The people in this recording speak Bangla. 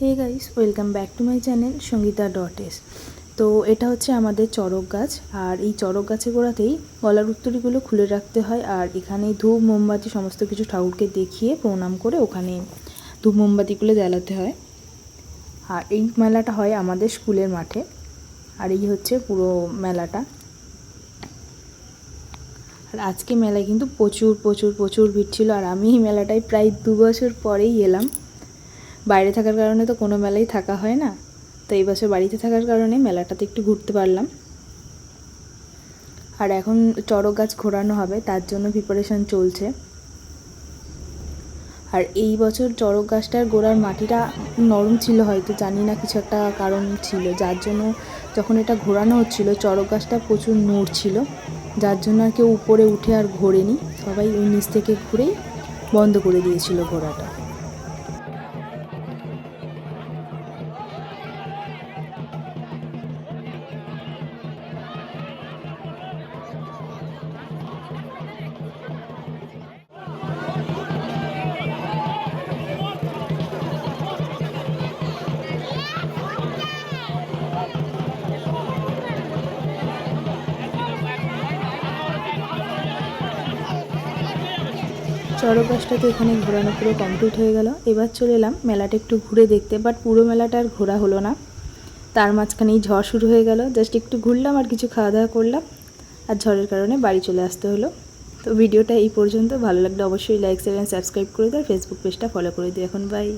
Hey guys, welcome back to my channel Sangeeta .s। তো এটা হচ্ছে আমাদের চড়ক গাছ, আর এই চড়ক গাছের গোড়াতেই গলার উত্তরীগুলো খুলে রাখতে হয়। আর এখানে ধূপ মোমবাতি সমস্ত কিছু ঠাকুরকে দেখিয়ে প্রণাম করে ওখানে ধূপ মোমবাতিগুলো জ্বালাতে হয়। আর এই মেলাটা হয় আমাদের স্কুলের মাঠে। আর এই হচ্ছে পুরো মেলাটা। আর আজকে মেলায় কিন্তু প্রচুর প্রচুর প্রচুর ভিড় ছিল। আর আমি এই মেলাটায় প্রায় 2 বছর পরেই এলাম। বাইরে থাকার কারণে তো কোনো মেলাই থাকা হয় না, তো এই বছর বাড়িতে থাকার কারণে মেলাটাতে একটু ঘুরতে পারলাম। আর এখন চড়ক গাছ ঘোরানো হবে, তার জন্য প্রিপারেশন চলছে। আর এই বছর চড়ক গাছটার গোড়ার মাটিটা নরম ছিল, হয়তো জানি না, কিছু একটা কারণ ছিল, যার জন্য যখন এটা ঘোরানো হচ্ছিল চড়ক গাছটা প্রচুর নড়ছিল, যার জন্য আর কেউ উপরে উঠে আর ঘোরেনি, সবাই ওই নিচ থেকে ঘুরেই বন্ধ করে দিয়েছিল ঘোরাটা। চড়ক গাছটা তো এখানে ঘোরানো পুরো কমপ্লিট হয়ে গেল। এবার চলে এলাম মেলাটা একটু ঘুরে দেখতে, বাট পুরো মেলাটা আর ঘোরা হলো না। তার মাঝখানেই ঝড় শুরু হয়ে গেল, জাস্ট একটু ঘুরলাম আর কিছু খাওয়া দাওয়া করলাম, আর ঝড়ের কারণে বাড়ি চলে আসতে হলো। তো ভিডিওটা এই পর্যন্ত। ভালো লাগলে অবশ্যই লাইক শেয়ার অ্যান্ড সাবস্ক্রাইব করে দিও, ফেসবুক পেজটা ফলো করে দিও। এখন বাই।